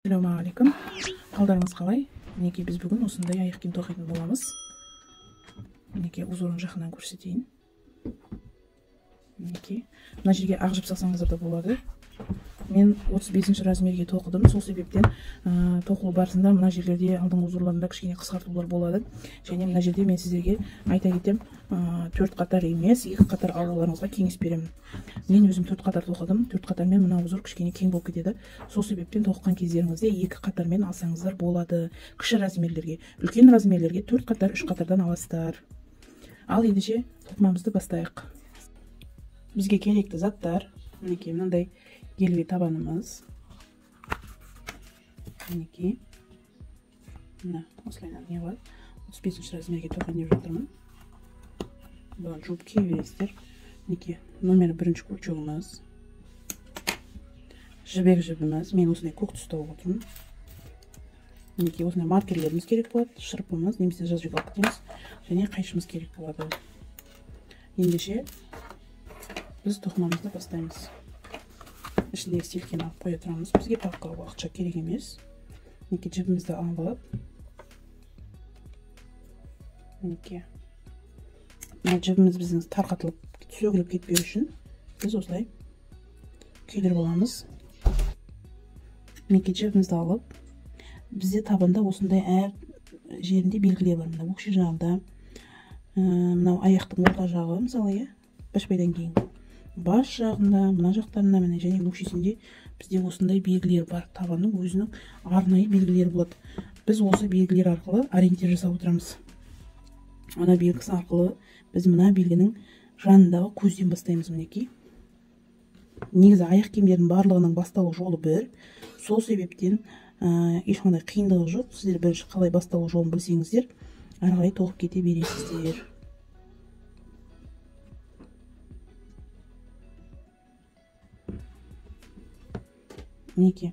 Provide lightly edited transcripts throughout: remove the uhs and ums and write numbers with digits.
Ассалаумағалейкум. Қалдарыңыз қалай? Мінекей біз бүгін осындай аяқ киім тоқитын боламыз. Мінекей узорын жақынан көрсетейін. Мінекей мына жерге ақ жіп салсаңыздар да болады. Мен 35 размерге тоқыдым. Сол себептен тоқылу барысында мына жерлерде алдыңғы узорларында кішкене қысқартулар болады. Және мына жерде мен сіздерге айта кетем, 4 қатар емес, 2 қатар алуларыңызға кеңес беремін. Мен өзім 4 қатар тоқыдым. 4 қатармен мына узор кішкене кең болып кетеді. Сол себептен тоққан кездеріңізде 2 қатармен алсаңыздар болады. Кіші размерлерге, үлкен размерлерге 4 қатар, 3 қатардан аласыздар. Ал ендеше тоқымамызды бастайық. Бізге керекті заттар мінекей мынандай гелевый табанымыз. Мінекей. Мына осылайынан не бар. 35 размерге тоқайын деп жатырмын. Бұған жуып кие бересіздер. Мінекей номер 1 крючогымыз. Жібек жібіміз. Мен осындай көк түсті алып отырмын. Мінекей осындай маркерлеріміз керек болады. Шырпымыз, немесе жазуға дейміз. Және қайшымыз керек болады. Ендеше біз тоқымамызды бастаймыз. Ішіндегі селкені алып қоя тұрамыз. Бізге папка уақытша керек емес. Мінекей жібімізді алып. Мінекей. Мына жібіміз біздің тарқатылып, сөгіліп кетпеу үшін біз осылай күйдіріп аламыз. Мінекей жібімізді алып, бізде табанда осындай әр жерінде белгілер бар. Мына өкше жағында, мынау аяқтың орта жағы, мысалы, башпайдан кейін бас жағында, мына жақтарында, және өкшесінде бізде осындай белгілер бар. Табанның өзінің арнайы белгілері болады. Біз осы белгілер арқылы ориентир жасап отырамыз. Ана белгісі арқылы біз мына белгінің жанындағы көзден бастаймыз. Мінекей. Негізі аяқ киімдердің барлығының басталу жолы бір. Сол себептен ешқандай қиындығы жоқ. Сіздер бірінші қалай басталу жолын білсеңіздер, ары қарай тоқып кете бересіздер. Мінекей.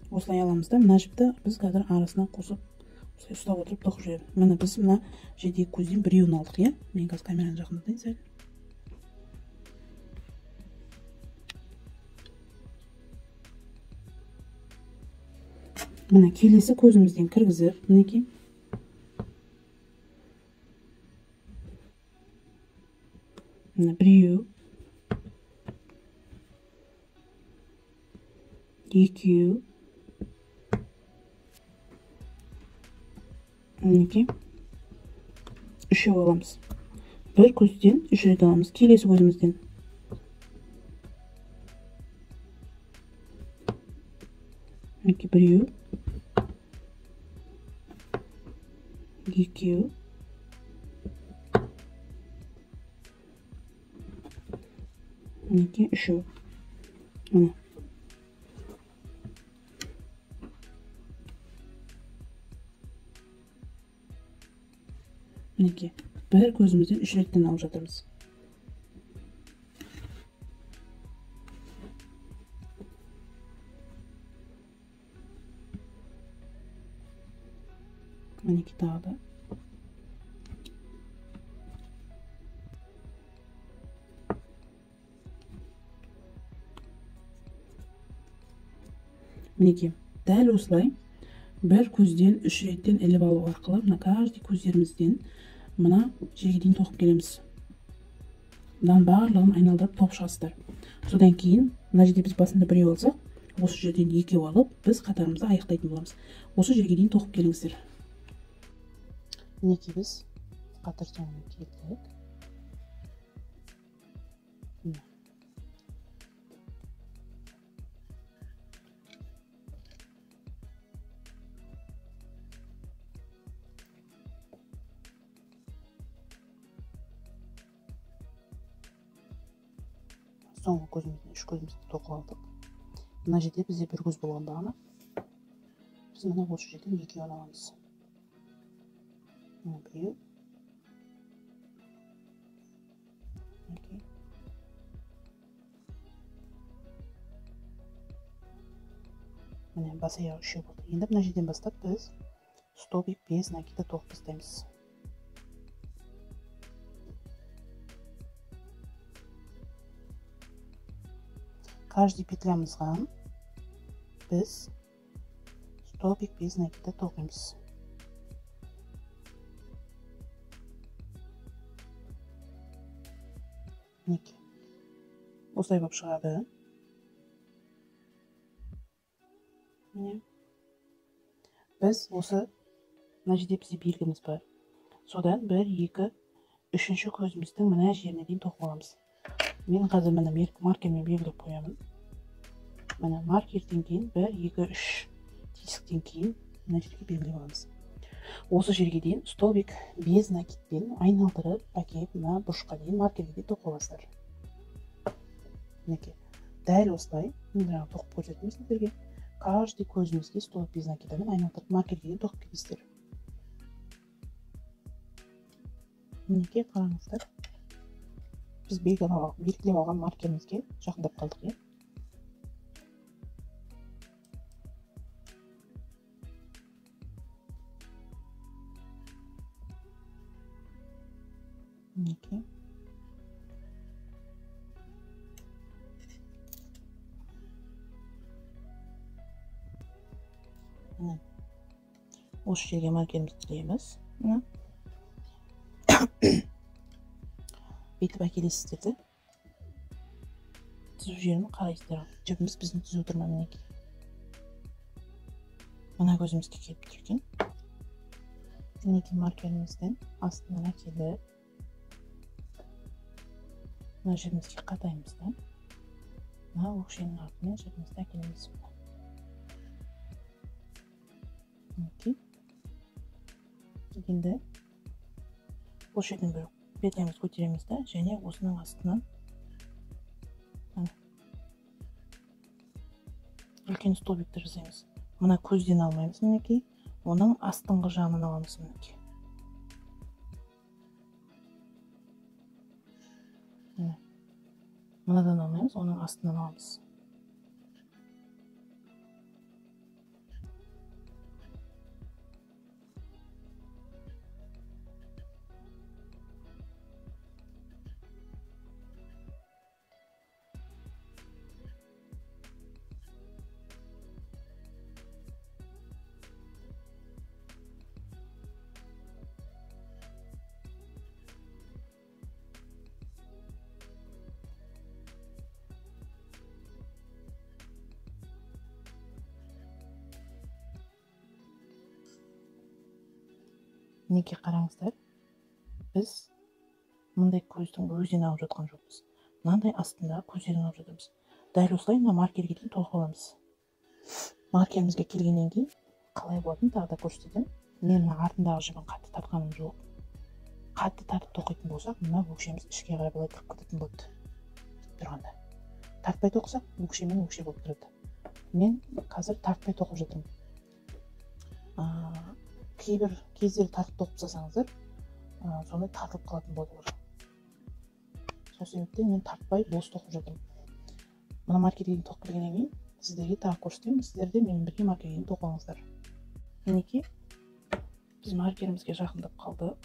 Осылай аламыз да, мына жіпті біз қазір арасына қосып осылай ұстап отырып тоқып жүреміз. Міне біз мына жердегі көзден біреуін алдық, иә? Мен қазір камераны жақындатайын сәл. Міне келесі көзімізден кіргізіп, мінекей. Міне біреу, екеу, мінекей, үшеу аламыз. Бір көзден үш рет аламыз. Келесі көзімізден мінекей біреу, екеу, мінекей үшеу. Міне. Мінекей, бір көзімізден үш реттен алып жатырмыз. Мінекей тағы да. Мінекей, дәл осылай бір көзден үш реттен іліп алу арқылы мына каждый көздерімізден мына жерге дейін тоқып келеміз. Бұдан барлығын айналдырып тоқып шығасыздар. Содан кейін мына жерде біз басында біреу алсақ, осы жерден екеу алып, біз қатарымызды аяқтайтын боламыз. Осы жерге дейін тоқып келіңіздер. Мінекей біз қатар соңына келдік. Соңғы көзімізден үш көзімізді тоқып алдық. Мына жерде бізде бір көз болған бағана. Біз мына осы жерден екеу аламыз. Мына біреу. Міне бас аяғы үшеу болды. Енді мына жерден бастап біз столбик без накида тоқып бастаймыз. Каждый петлямызға біз столбик без накида тоқимыз. Мінекей. Осылай болып шығады. Міне. Біз осы мына жерде бізде белгіміз бар. Содан 1, 2, 3-ші көзіміздің мына жеріне дейін тоқып аламыз. Мен қазір мына маркермен белгілеп қоямын. Мына маркерден кейін 1, 2, 3 тесіктен кейін мына жерге белгілеп аламыз. Осы жерге дейін столбик без накидпен айналдырып әкеліп мына бұрышқа дейін маркерге дейін тоқып аласыздар. Мінекей. Дәл осылай мен тоқып көрсеттім сіздерге. Каждый көзімізге столбик без накидамен айналдырып маркерге дейін тоқып кетесіздер. Мінекей, қараңыздар. Біз белгілеп алған маркерімізге жақындап қалдық. Мінекей. Осы жерге маркерімізді тірееміз. Бетіп әкелесіздер де. Түзу жерін қарайсыздар. Жібіміз біздің түзу тұрма мінекей. Мына көзімізге келіп тұр екен. Мінекей маркерімізден астынан әкеліп, мына жібімізге қатаймыз да. Мына өкшенің артымен жібімізді әкелеміз. Мінекей. Енді бұл жерден бір петляңыз көтереміз да, және осының астынан үлкен столбикті жасаймыз. Мына көзден алмаймыз мінекей, оның астыңғы жағынан аламыз мінекей. Мынадан алмаймыз, оның астынан аламыз. Мінекей, қараңыздар. Біз мындай көздің өзінен алып жатқан жоқпыз. Мынандай астында көздерін алып жатырмыз. Дәл осылай мына маркерге дейін тоқып аламыз. Маркерімізге келгеннен кейін қалай болатынын тағы да көрсетемін. Мен мына артындағы жібін қатты тартқаным жоқ. Қатты тартып тоқитын болсақ, мына өкшеміз ішке қарай былай кіріп кететін болады. Тұрғанда. Тартпай тоқсақ, өкшемен өкше болып тұрады. Мен қазір тартпай тоқып жатырмын. Кейбір кездері тартып тоқып тастасаңыздар, сондай тартылып қалатын болады олар. Сол себептен мен тартпай бос тоқып жатырмын. Мына маркерге дейін тоқып келгеннен кейін сіздерге тағы көрсетемін. Сіздер де менімен бірге маркерге дейін тоқып алыңыздар. Мінекей, біз маркерімізге жақындап қалдық.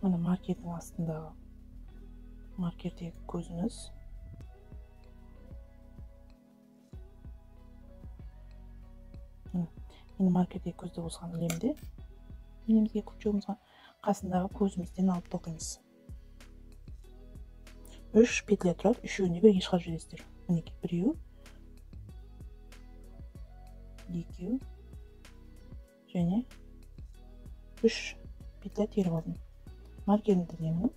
Мына маркердің астындағы маркердегі көзіміз. Енді маркердегі көзді осыған ілемде. Енемізге күртшеуімізға қасындағы көзімізден алып тоқимыз. 3 петля тұрады, үшеуіне бірге шығарып жібересіздер. Мінекей, біреу, екеу, және 3 петля теріп алдым. Маркерімді ілемін.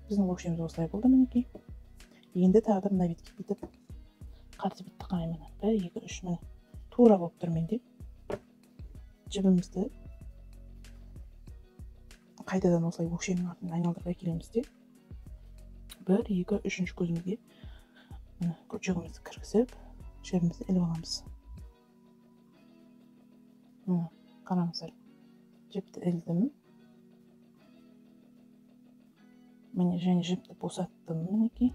Біздің өкшеміз осылай болды мінекей. Енді тағы да мына бетке бетіп, қарсы бетті қараймын. 1, 2, 3 міне. Тура болып тұр менде. Жібімізді қайтадан осылай өкшенің артынан айналдырып әкелеміз де. 1, 2, 3 көзімізге күртшегімізді кіргізіп, жібімізді іліп аламыз. Қараңыздар. Жіпті ілдім. Міне, және жіпті босаттым мінекей.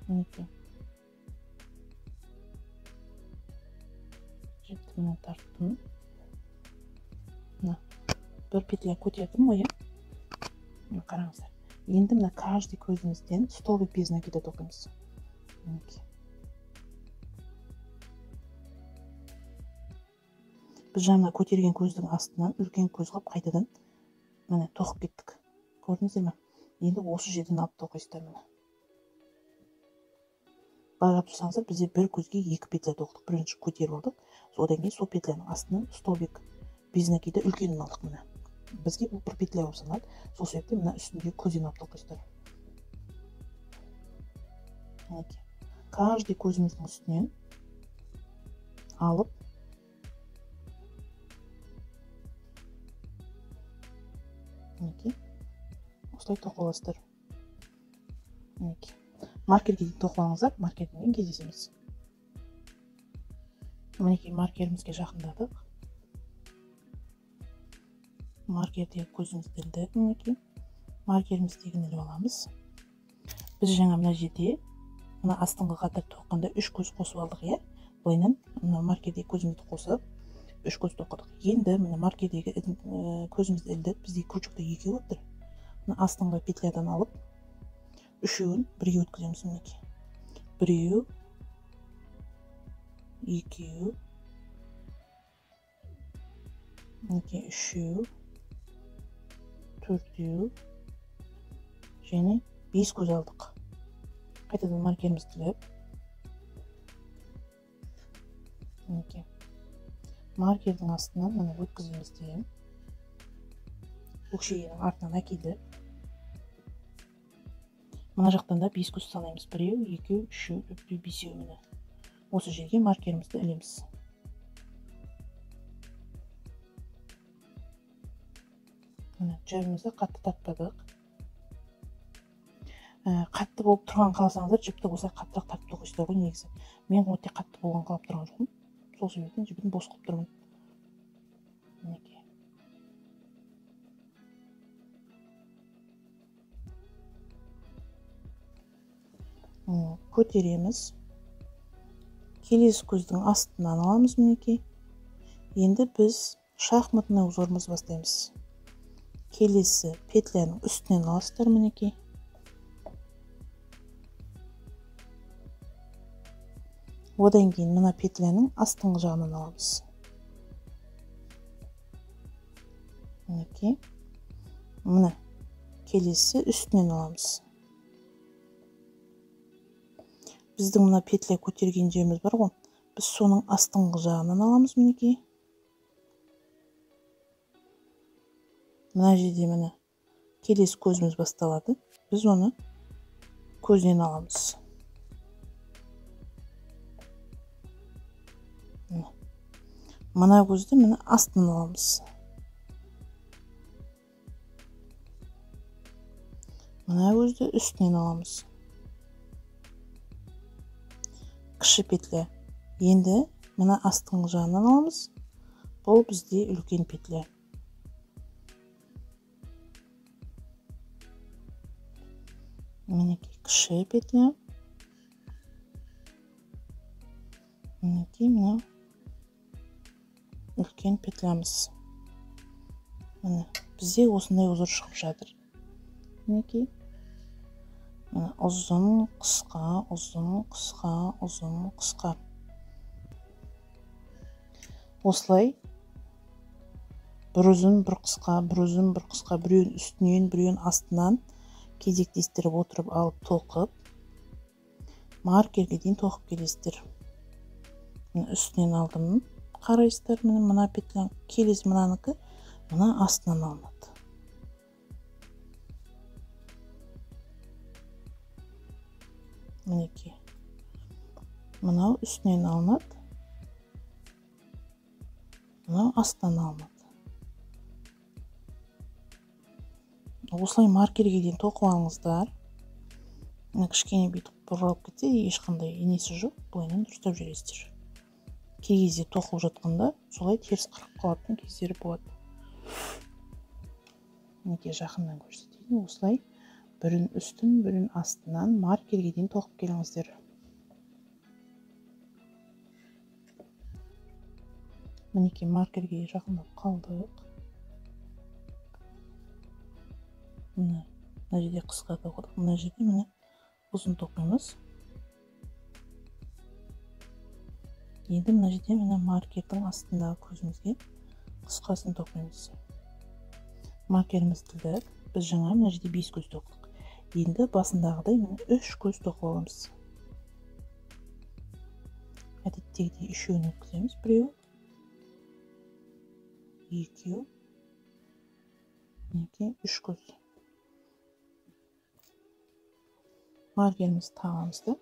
мінекей. Жіпті міне тарттым. Бір петля көтердім ғой, қараңыздар. Енді мына каждый көзімізден столбик без накида тоқимыз. Мінекей. Біз жаңа көтерген көздің астынан үлкен көз қылып қайтадан міне тоқып кеттік. Көрдіңіздер ме? Енді осы жерден алып тоқисыздар міне. Қарап тұрсаңыздар, бізде бір көзге 2 петля тоқтық. Бірінші көтеріп алдық. Содан кейін сол петляның астынан столбик без накида үлкенін алдық міне. Бізге бұл бір петля болып саналады. Сол себептен мына үстінде көзден алып тоқисыздар. Мінекей. Каждый көзіміздің үстінен алып мінекей. Осылай тоқып аласыздар. Мінекей. Маркерге дейін тоқып алыңыздар, маркерден кездесеміз. Мінекей, маркерімізге жақындадық. Маркердегі көзімізді ілдік, мінекей. Маркеріміздегін іліп аламыз. Біз жаңа мына жерде, мына астыңғы қатар тоққанда 3 көз қосып алдық, иә? Былайынан мына маркердегі көзімізді қосып, 3 көз тоқыдық. Енді мына маркердегі көзімізді ілдік, бізде крючокта 2 өттір. Мына астыңғы петлядан алып, үшеуін бірге өткіземіз, мінекей. Біреу, екеу, мінекей, үшеу, төртеу, және 5 көз алдық. Қайтадан маркерімізді іліп, мінекей. Маркердің астынан міне өткіземіз дейін. Өкшенің артынан әкелді. Мына жақтан да 5 көз санаймыз. Біреу, екеу, үшеу, төртеу, бесеу міне. Осы жерге маркерімізді ілеміз. Міне жібімізді қатты тартпадық. Қатты болып тұрған қаласаңыздар, жіпті осылай қаттырақ тартып тоқисыздар ғой негізі. Мен өте қатты болған қалап тұрған жоқпын. Сол себептен жібін бос қылып тұрмын. Мінекей. Көтереміз. Келесі көздің астынан аламыз, мінекей. Енді біз шахматный узорымыз бастаймыз. Келесі петляның үстінен аласыздар, мінекей. Одан кейін мына петляның астыңғы жағынан аламыз. Мінекей. Мына келесі үстінен аламыз. Біздің мына петля көтерген жеріміз бар ғой. Біз соның астыңғы жағынан аламыз, мінекей. Мына жерде міне келесі көзіміз басталады. Біз оны көзден аламыз. Мына көзді міне астынан аламыз. Мына көзді үстінен аламыз. Кіші петля. Енді мына астыңғы жағынан аламыз. Бұл бізде үлкен петля. Мінекей кіші петля. Мінекей мына үлкен петлямыз. Міне бізде осындай узор шығып жатыр. Мінекей. Ұзын, қысқа, ұзын, қысқа, ұзын, қысқа. Осылай бір ұзын, бір қысқа, бір ұзын, бір қысқа, біреуін үстінен, біреуін астынан кезектестіріп отырып алып тоқып, маркерге дейін тоқып келесіздер. Үстінен алдым, қарайсыздар, мына петля, келесі мынанікі, мына астынан алынады. Мінекей. Мынау үстінен алынады. Мынау астынан алынады. Осылай маркерге дейін тоқып алыңыздар. Кішкене бүйтіп бұралып кетсе, ешқандай енесі жоқ, былайынан дұрыстап жүресіздер. Кей кезде тоқып жатқанда солай теріс қырып қалатын кездері болады. Мінекей жақыннан көрсетейін. Осылай Бірін үстін, бірін астынан маркерге дейін тоқып келіңіздер. Мінекей маркерге жақындап қалдық. Мына жерде қысқа тоқыдық. Мына жерде міне ұзын тоқимыз. Енді мына жерде міне маркердің астындағы көзімізге қысқасын тоқимыз. Маркеріміз тілдік. Біз жаңа мына жерде 5 көз тоқтық. Енді басындағыдай міне 3 көз тоқып аламыз. Әдеттегідей үшеуін өткіземіз. Біреу, екеу, мінекей 3 көз. Маркерімізді тағамыз да